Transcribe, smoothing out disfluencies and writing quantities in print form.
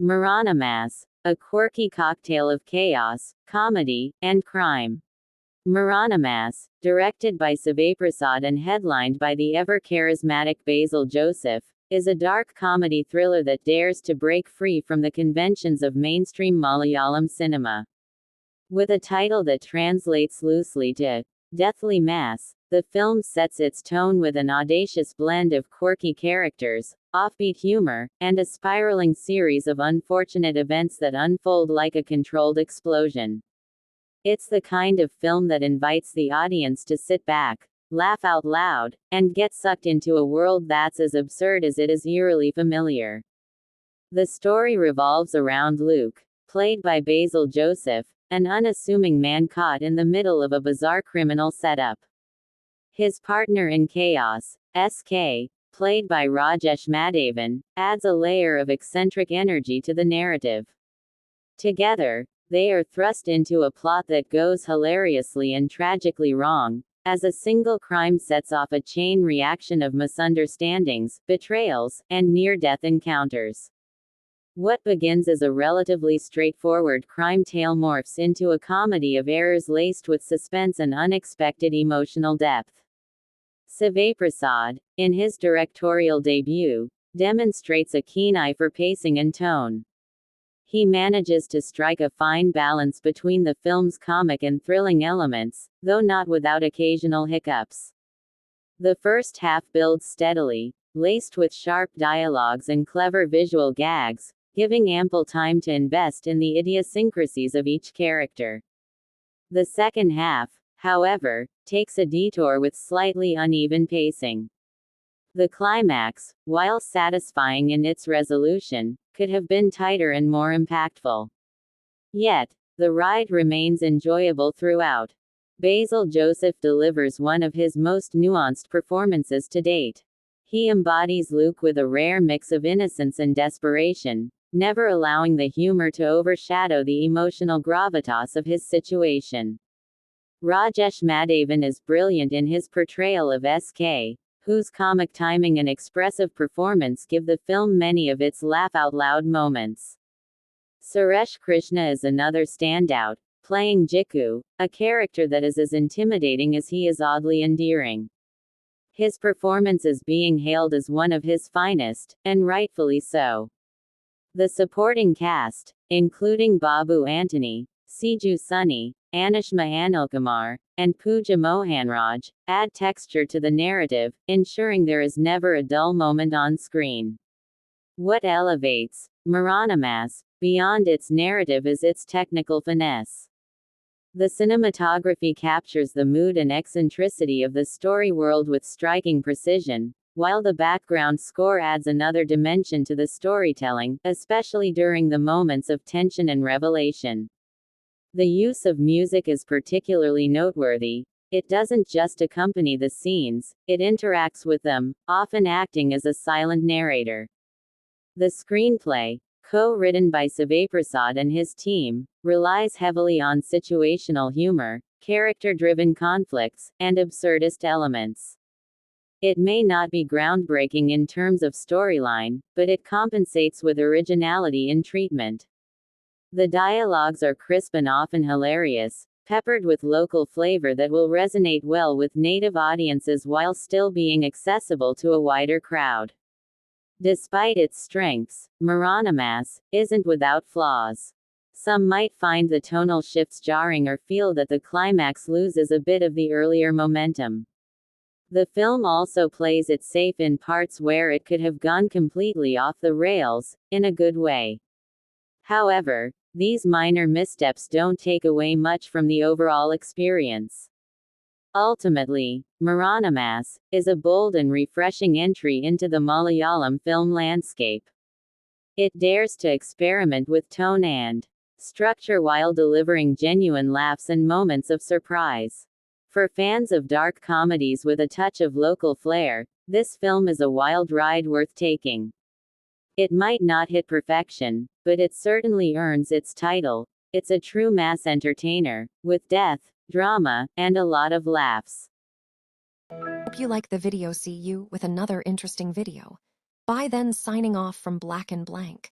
Maranamass, a quirky cocktail of chaos, comedy, and crime. Maranamass, directed by Sivaprasad and headlined by the ever-charismatic Basil Joseph, is a dark comedy thriller that dares to break free from the conventions of mainstream Malayalam cinema. With a title that translates loosely to Deathly Mass, the film sets its tone with an audacious blend of quirky characters, offbeat humor, and a spiraling series of unfortunate events that unfold like a controlled explosion. It's the kind of film that invites the audience to sit back, laugh out loud, and get sucked into a world that's as absurd as it is eerily familiar. The story revolves around Luke, played by Basil Joseph, an unassuming man caught in the middle of a bizarre criminal setup. His partner in chaos, SK, played by Rajesh Madhavan, adds a layer of eccentric energy to the narrative. Together, they are thrust into a plot that goes hilariously and tragically wrong, as a single crime sets off a chain reaction of misunderstandings, betrayals, and near-death encounters. What begins as a relatively straightforward crime tale morphs into a comedy of errors laced with suspense and unexpected emotional depth. Sivaprasad, in his directorial debut, demonstrates a keen eye for pacing and tone. He manages to strike a fine balance between the film's comic and thrilling elements, though not without occasional hiccups. The first half builds steadily, laced with sharp dialogues and clever visual gags, giving ample time to invest in the idiosyncrasies of each character. The second half, however, takes a detour with slightly uneven pacing. The climax, while satisfying in its resolution, could have been tighter and more impactful. Yet, the ride remains enjoyable throughout. Basil Joseph delivers one of his most nuanced performances to date. He embodies Luke with a rare mix of innocence and desperation, never allowing the humor to overshadow the emotional gravitas of his situation. Rajesh Madhavan is brilliant in his portrayal of SK, whose comic timing and expressive performance give the film many of its laugh-out-loud moments. Suresh Krishna is another standout, playing Jiku, a character that is as intimidating as he is oddly endearing. His performance is being hailed as one of his finest, and rightfully so. The supporting cast, including Babu Antony, Siju Sunny, Anushma Anilkumar, and Pooja Mohanraj, add texture to the narrative, ensuring there is never a dull moment on screen. What elevates Maranamass beyond its narrative is its technical finesse. The cinematography captures the mood and eccentricity of the story world with striking precision, while the background score adds another dimension to the storytelling, especially during the moments of tension and revelation. The use of music is particularly noteworthy. It doesn't just accompany the scenes, it interacts with them, often acting as a silent narrator. The screenplay, co-written by Sivaprasad and his team, relies heavily on situational humor, character-driven conflicts, and absurdist elements. It may not be groundbreaking in terms of storyline, but it compensates with originality in treatment. The dialogues are crisp and often hilarious, peppered with local flavor that will resonate well with native audiences while still being accessible to a wider crowd. Despite its strengths, Maranamass isn't without flaws. Some might find the tonal shifts jarring or feel that the climax loses a bit of the earlier momentum. The film also plays it safe in parts where it could have gone completely off the rails, in a good way. However, these minor missteps don't take away much from the overall experience. Ultimately, Maranamass is a bold and refreshing entry into the Malayalam film landscape. It dares to experiment with tone and structure while delivering genuine laughs and moments of surprise. For fans of dark comedies with a touch of local flair, this film is a wild ride worth taking. It might not hit perfection, but it certainly earns its title. It's a true mass entertainer, with depth, drama, and a lot of laughs. Hope you like the video. See you with another interesting video. Bye then, signing off from Black and Blank.